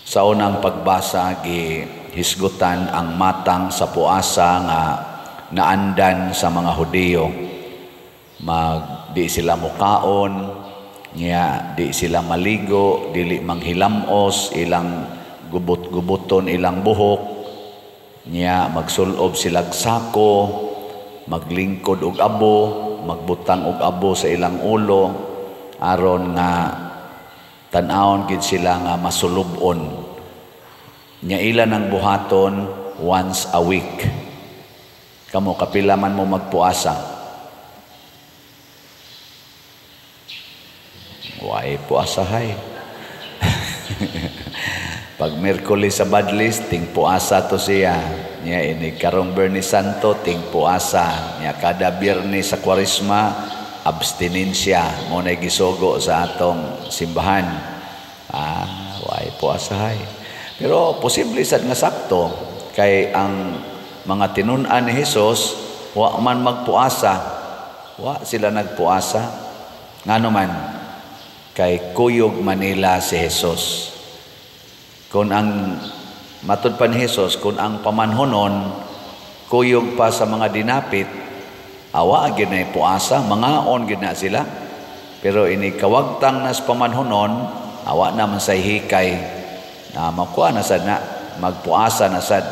Sa unang pagbasa, gihisgutan ang matang sa puasa nga naandan sa mga Hudiyo. Di sila mukaon, di sila maligo, dili manghilamos, ilang gubot-gubuton ilang buhok, magsulob silag sako, maglingkod og abo, magbutang og abo sa ilang ulo, aron nga tan-awon gid sila nga masulubon. Ila ng buhaton once a week. Kamo kapila man mo magpuasa? Why puasahay? Pag Miyerkules sa Badlis, ting puasa to siya. Ini karong Bernie Santo, ting puasa. Kada Biyernes sa Kwaresma, abstinensya. Muna gisogo sa atong simbahan. Why puasahay? Pero posible sad nga sakto. Kay ang mga tinunan ni Jesus, wa man magpuasa. Wa sila nagpuasa. Ngano man? Kay kuyog Manila si Jesus. Kung ang matud pa ni Jesus, kung ang pamanhonon kuyog pa sa mga dinapit, awa gid na puasa, mangaon gid na sila. Pero ini kawagtang nas pamanhonon, awa naman sa hikay na makuha na sad na, magpuasa na sad.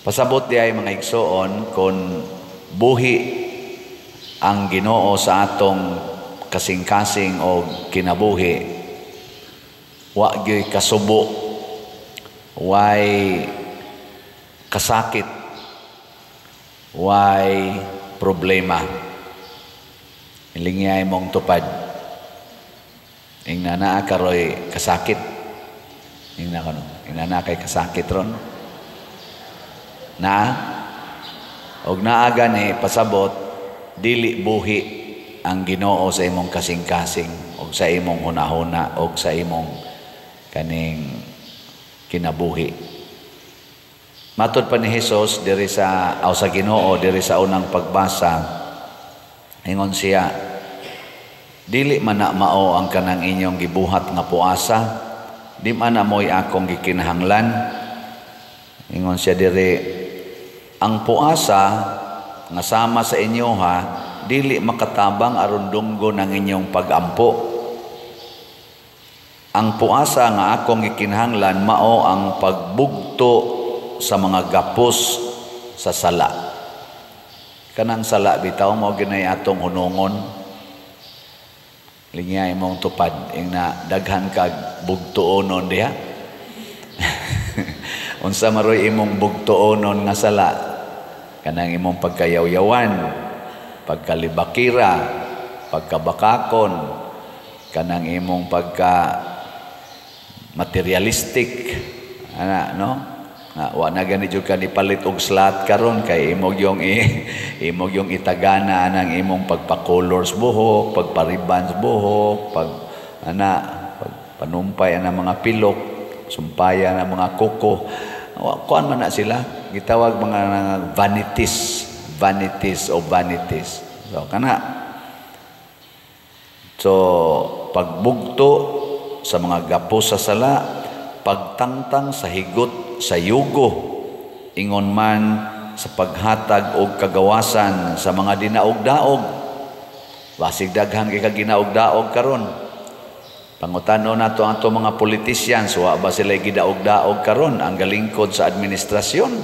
Pasabot di ay mga igsoon, kung buhi ang Ginoo sa atong kasing-kasing o kinabuhi, wa gyud kasubo, way kasakit, way problema. Ilingay mong tupad. Ingna na karoy kasakit. Ingna na kay kasakit ron. Og naaga ni pasabot, dili buhi ang Ginoo sa imong kasing-kasing o sa imong hunahuna o sa imong kaning kinabuhi. Matud pa ni Jesus diri sa Ginoo diri sa unang pagbasa, ingon siya, dili man na mao ang kanang inyong gibuhat nga puasa, di man na mo'y akong gikinahanglan. Ingon siya diri, ang puasa nga sama sa inyo dili makatabang aron dunggo ng inyong pagampo. Ang puasa nga akong gikinahanglan mao ang pagbugto sa mga gapos sa sala. Kanang sala bitaw mao ginay atong hunungon. Lingay mong tupad ingna daghan kag bugtoonon diha. Unsa maroy imong bugtoonon nga sala? Kanang imong pagkayaw-yawan, pagkalibakira, pagkabakakon, kanang imong pagka materialistic, wa na gani jud ka nipalit og slat karon kay imog yung itagana anang imong pagpa-colors buhok, pagpa-ribbons buhok, panumpay ang mga pilok, sumpayan ang mga kuko. Kuan man na sila, gitawag mga vanities o vanities. So pagbugto sa mga gapos sa sala, pagtangtang sa higot sa yugo, ingon man sa paghatag og kagawasan sa mga dinaog-daog. Basig daghan kay ginaog-daog karon. Pangutano nato ang ato mga politicians, wa ba sila gidaog-daog karon ang galingkod sa administrasyon?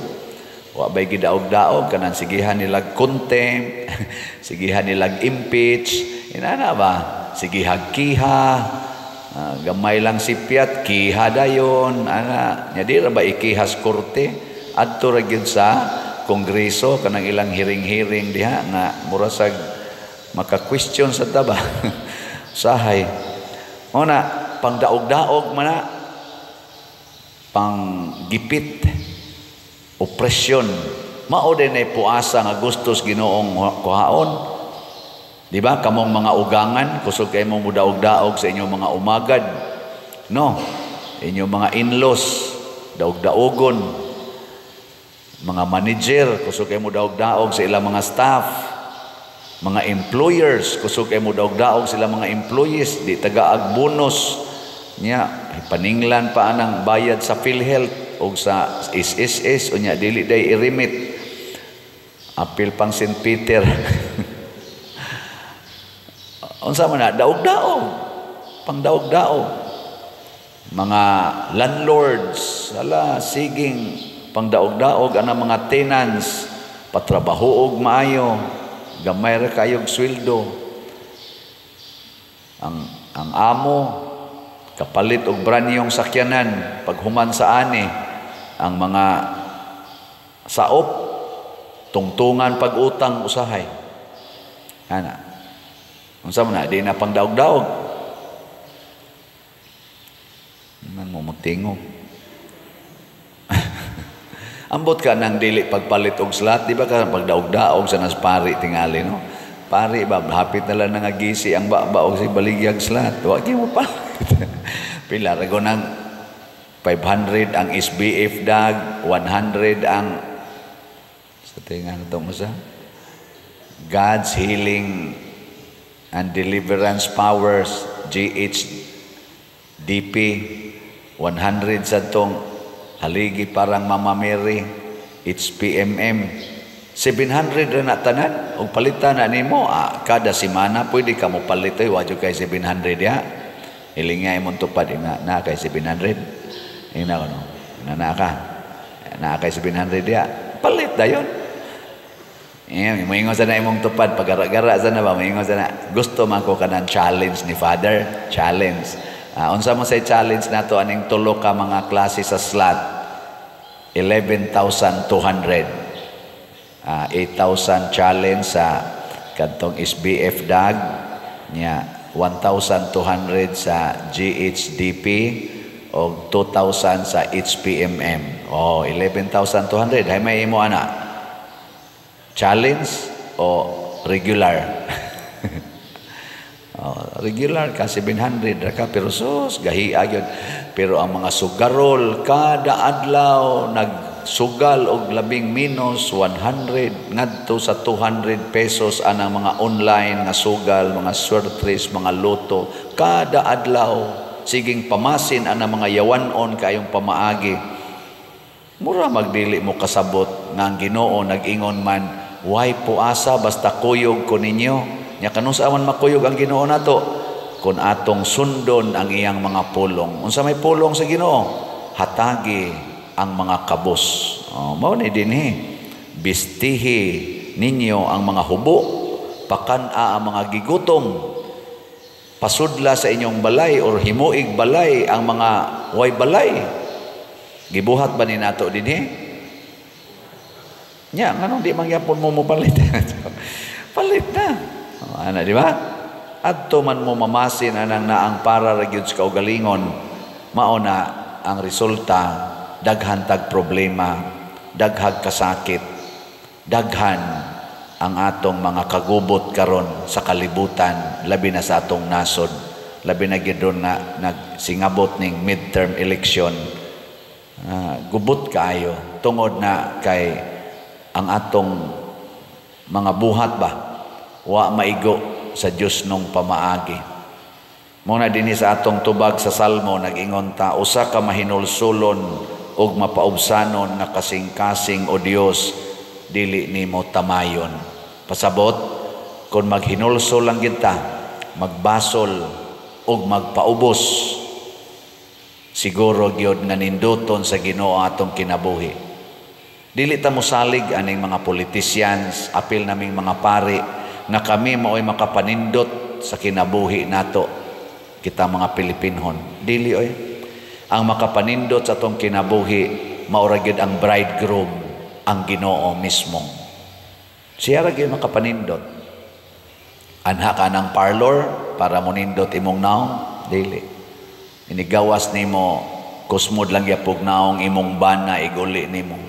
Wa ba'y gidaog-daog kanang sigihan nilag contempt, sigihan nilag impeach, inana ba? Sigihag kiha, gamay lang sipyat, kiha dayon, nya di ra ba ikihas korte? Adto ra gyud sa kongreso kanang ilang hiring-hiring diha nga murasag maka-question sa taba. Sahay. Una, pang daog-daog man na, pang gipit, opresyon, mao din ay puasa nga gustos Ginoong kuhaon. Di ba? Kamong mga ugangan, kusog kayo mong mudaog-daog sa inyong mga umagad. No, inyong mga in-laws, daog-daogon. Mga manager, kusog kayo mudaog-daog sa ilang mga staff. Mga employers, kusog kayo mudaog-daog sila mga employees, di tagaag bonus Nya paninglan pa anang bayad sa PhilHealth o sa SSS unya dili day i-remit. Apil pang St. Peter. Unsa man na daog-daog. Pang daog-daog. Mga landlords, ala siging pang daog-daog ana mga tenants, patrabaho og maayo, gamay ra kayog sweldo. Ang amo kapalit og branyong sakyanan paghuman sa ani, ang mga saop tungtungan pag-utang usahay. Ana. Unsa man na di na pang daog-daog. Nang mumutingog. Ambot ka nang dili pagpalit og slot, di ba ka pagdaog-daog sa naspari tingali, no? Pari ba, hapit na lang nangagisi ang ba og si baligyag slot. Wag mo pa. Pila rago ng 500 ang SBF dag, 100 ang sa tingan ito mo sa God's Healing and Deliverance Powers, GHDP, 100 sa tong haligi parang Mama Mary, HPMM, 700 na tanan og palitan na nimo kada semana pwede ka mo palitoy wadyo kay 700 ya. Ilingay mo tupad na kay 700. Ina ko no. Na kay 700 ya. Palit dayon. Moingon sa na imong tupad pagara-gara sa na ba moingon sa na. Gusto man ko kanang challenge ni Father, challenge. Unsa mo say challenge nato aning tulo ka mga klase sa slot? 11,200. 8,000 challenge sa kantong SBF DAG nya 1,200 sa GHDP o 2,000 sa HPMM. 11,200. Hay may imo ana. Challenge o regular? Regular ka 700 ra ka pero sus gahi agyon. Pero ang mga sugarol kada adlaw nagsugal og labing minus 100 ngadto sa 200 pesos anang mga online nga sugal, mga sortries, mga loto kada adlaw. Siging pamasin anang mga yawanon kayong pamaagi. Mura magdili mo kasabot nga ang Ginoo nag-ingon man, "Way puasa basta kuyog ko ninyo." Nya kanus aman makuyog ang Ginoo nato kun atong sundon ang iyang mga pulong. Unsa may pulong sa Ginoo? Hatagi ang mga kabos. Mao ni dinhi. Bistihi ninyo ang mga hubo, pakan-a ang mga gigutom. Pasudla sa inyong balay or himuig balay ang mga way balay. Gibuhat ba ni nato dinhi? Nya nganong di mangyapon mo palit. Palit na. Ana di ba? Adto man mo mamasin anang naang para ra gyud sa kaugalingon, mao na ang resulta daghan tag problema, daghag kasakit, daghan ang atong mga kagubot karon sa kalibutan, labi na sa atong nasod, labi na gyud na nagsingabot ning midterm election. Gubot kaayo tungod na kay ang atong mga buhat ba wa maigo sa Dios nung pamaagi. Muna dinhi sa atong tubag sa Salmo nag-ingon ta, usa ka mahinulsulon ug mapaubsanon nga kasing-kasing o Dios dili nimo tamayon. Pasabot kun maghinulsol lang kita, magbasol ug magpaubos, siguro gyud nga ninduton sa Ginoo atong kinabuhi. Dili ta mosalig aning mga politicians, apil naming mga pari na kami mao'y makapanindot sa kinabuhi nato kita mga Pilipinhon. Dili oy. Ang makapanindot sa atong kinabuhi maura gyud ang bridegroom, ang Ginoo mismo. Siya ra gyud makapanindot. Anha ka ng parlor para monindot imong naong? Dili. Inigawas nimo kusmod lang yapog naong imong bana iguli nimo.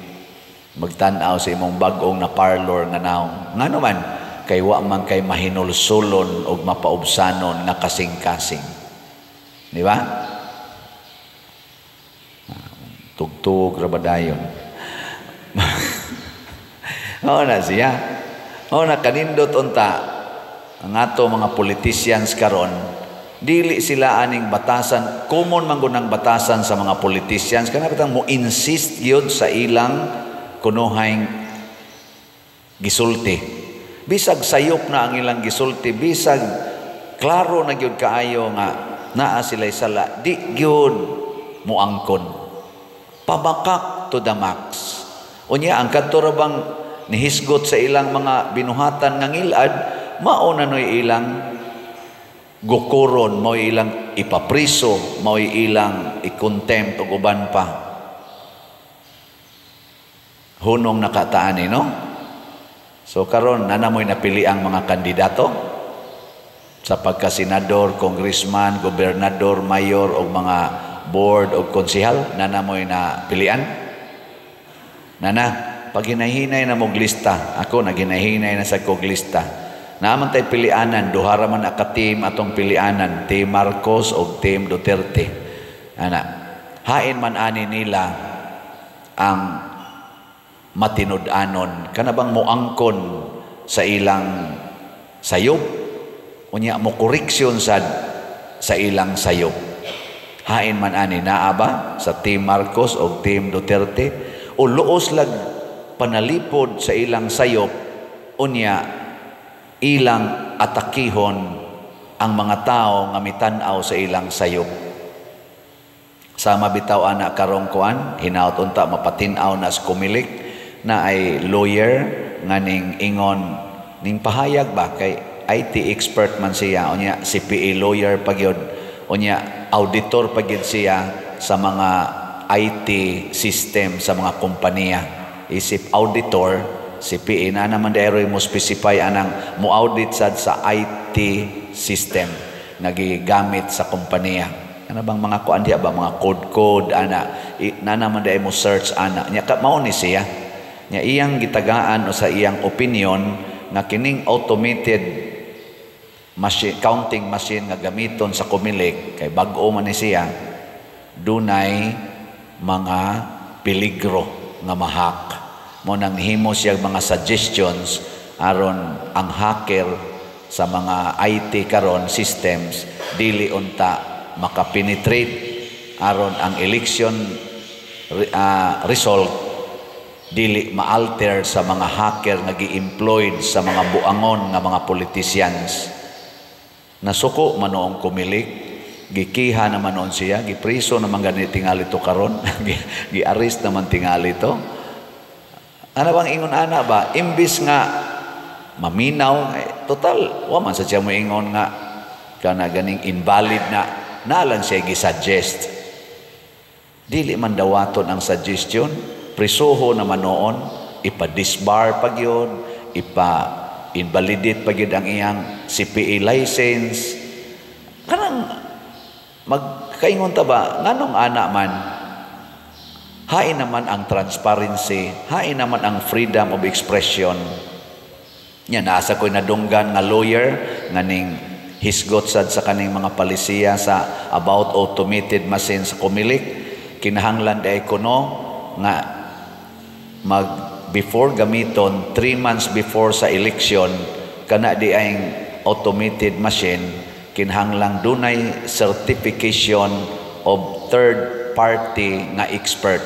Magtan-aw sa imong bag-ong na parlor nga naong. Ngano man kay wa man kay mahinulsulon og mapaubsanon nga kasing-kasing. Di ba? Tugtog ra ba dayon? Oo na siya. Oo na kanindot unta ang ato mga politicians karon Dili sila aning batasan, common man gunang batasan sa mga politicians, kana bitang mo insist gyud sa ilang kunuhayng gisulti. Bisag sayop na ang ilang gisulti, bisag klaro na gyud kaayo nga naa sila'y sala, di gyud muangkon. Pabakak to the max. Unya ang kadto ra bang nihisgot sa ilang mga binuhatan nga ngilad, mao na noy ilang gukuron, mo ilang ipapriso, mo ilang i-contempt o uban pa. Hunong nakataan no? So karon nanamoy napili ang mga kandidato sa pagka-senador, congressman, gobernador, mayor o mga board o konsehal, nanamoy na pilian. Nana, pag hinahinay na mong lista, ako naginahinay na sa kog lista. Naman tayo pilianan, duhara man ka-team atong pilianan, Team Marcos o Team Duterte. Ana, hain man ani nila ang matinud-anon, kanabang moangkon sa ilang sayop, unya mo koreksyon sa ilang sayop. Hain man ani naa ba sa Team Marcos o Team Duterte, o luos lag panalipod sa ilang sayop, unya ilang atakihon ang mga tao nga mitan-aw sa ilang sayop. Sa mabitaw ana karong kuan, hinaut unta mapatin-aw na sa kumilik na ay lawyer nga ning ingon ning pahayag ba kay IT expert man siya, unya CPA lawyer pagyod, unya auditor pagyod siya sa mga IT system sa mga kompanya. Isip auditor, CPA na naman dairoy mo specify anang mo audit sad sa IT system nagigamit sa kompanya. Ano bang mga kuan diya ba, mga code ana na naman dai mo search ana nya ka mao ni siya nya iyang gitagaan o sa iyang opinion nga kining automated machine, counting machine nga gamiton sa kumilik kay bag-o man ni siya, dunay mga peligro nga mahak. Mo nang himo siya mga suggestions aron ang hacker sa mga IT karon systems dili unta makapenetrate aron ang election result dili ma-alter sa mga hacker nga gi-employed sa mga buangon nga mga politicians. Nasuko man noong kumilik, gikiha naman noon siya, gipriso naman ganit tingali to karon, gi-arrest naman tingali to. Ano bang ingon ana ba? Imbis nga maminaw, total, waman sa siya mo ingon nga kana ganing invalid na lang siya gisuggest. Dili man dawaton ang suggestion, prisuho naman noon, ipa-disbar pag yun, ipa-invalidate pag yun ang iyang CPA license. Kanang magkaingon ta ba, nganong ana man, hain naman ang transparency, hain naman ang freedom of expression. Nya nasa ko'y nadunggan nga lawyer nga ning hisgot sad sa kaning mga palisiya sa about automated machine sa kumilik. Kinahanglan day kuno nga before gamiton 3 months before sa election kana di ay automated machine, kinahanglang dunay certification of third party nga expert.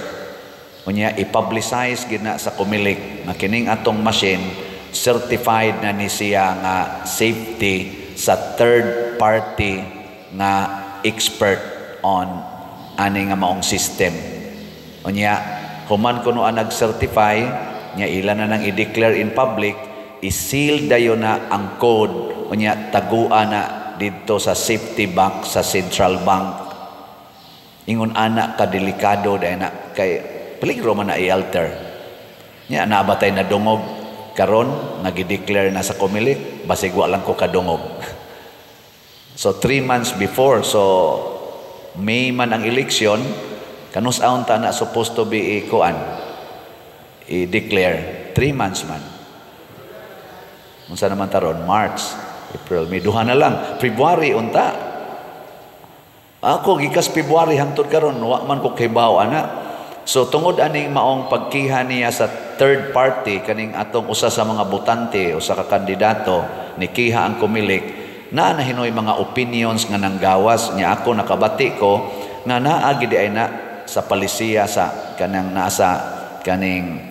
Unya i-publicize gina sa kumilik na kining atong machine certified na ni siya nga safety sa third party nga expert on ani nga maong system. Unya human kuno ang nag-certify nya ila na nang i-declare in public, i-seal dayon na ang code, unya taguan na dito sa safety bank sa central bank. Ingon ana ka delikado dahil na kay peligro man na i-alter. Nya nabatay na dungog karon nagi-declare na sa kumilik, basig wa lang ko kadungog. So 3 months before, so May man ang election, kanus aon ta na supposed to be i-declare 3 months man. Unsa naman taron? March, April, May, duha na lang. February unta. Ako gikas February hangtod karon wa man ko kibaw ana. So tungod aning maong pagkiha niya sa third party kaning atong usa sa mga botante o sa kandidato ni kiha ang kumilik, na nahinoy mga opinions nga nanggawas niya ako nakabati ko nga naagi di ay na sa palisiya sa kanang nasa kaning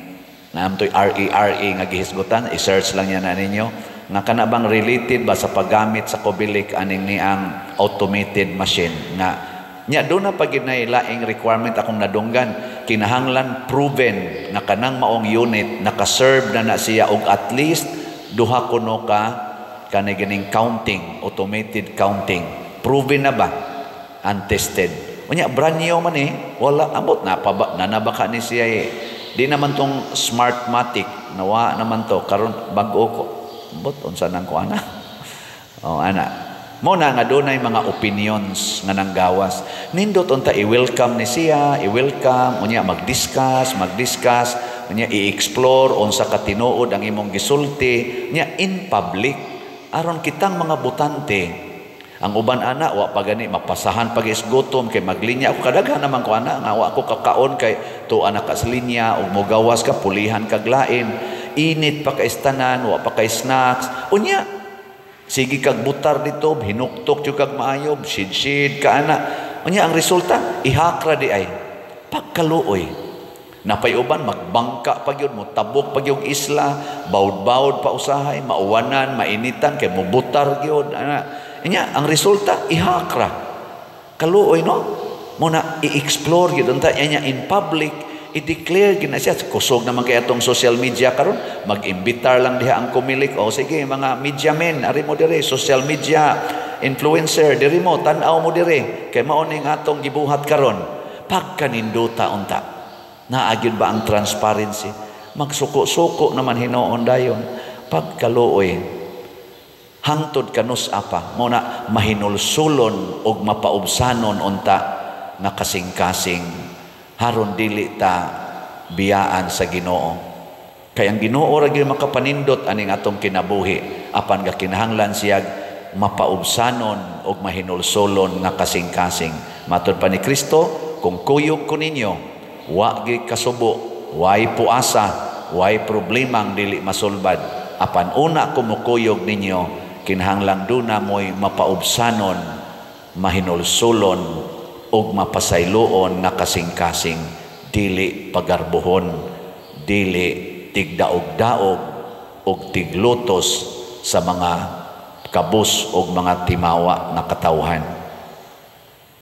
naamtoy RERE nga gihisgutan, i-search lang yan na ninyo nga kanabang related ba sa paggamit sa kubilik aning ni ang automated machine nga nya doon na pagid na ilaing requirement akong nadunggan kinahanglan proven nga kanang maong unit naka-serve na siya og at least duha kuno ka kanay ganing counting, automated counting. Proven na ba? Untested. Unya brand new man wala amot na nanabaka ni siya Di naman tong Smartmatic nawa naman to karon bag-o ko. Bot unsa nang ko ana? Oh ana. Mo na nga dunay mga opinions nga nanggawas. Nindot unta i-welcome ni siya, i-welcome, unya mag-discuss, unya i-explore unsa ka tinuod ang imong gisulti, unya in public aron kitang mga butante. Ang uban ana wa pa gani mapasahan pag isgutom kay maglinya ako kadaghan naman ko ana nga wa ko kakaon kay tuwa na ka sa linya ug mogawas ka pulihan kag lain. Init pa ka istanan, wa pa kay snacks. Unya sige kag butar dito, hinuktok yung kag maayob, sid-sid ka ana. Unya ang resulta, ihakra di ay pagkaluoy. Napayuban, magbangka pag yun, mutabok pag yung isla, bawd-bawd pa usahay, mauwanan, mainitan, kay mubutar yun. Unya, ang resulta, ihakra. Kaluoy, no? Muna, i-explore yun. Unya, in public, i-declare gina siya kusog naman kay atong social media karon mag-imbitar lang diha ang kumilik o sige mga media men ari mo dire social media influencer diri mo tan-aw mo dire kay mao ning atong gibuhat karon pagkaninduta unta naagyud ba ang transparency magsuko-suko naman hinuon dayon pagkaluoy hangtod kanus apa mo na mahinulsulon og mapaubsanon unta nga kasing-kasing haron dili ta biyaan sa Ginoo. Kay ang Ginoo ra gyud makapanindot aning atong kinabuhi apan ga kinahanglan siya mapaubsanon og mahinulsolon nga kasing-kasing. Matud pa ni Kristo, kung kuyog ko ninyo, wa gyud kasubo, way puasa, way problemang dili masulbad. Apan una kumukuyog ninyo, kinahanglan duna mo'y mapaubsanon, mahinulsolon og mapasayloon nga kasing-kasing dili pagarbuhon dili tigdaog-daog og tiglutos sa mga kabus og mga timawa nga katawhan.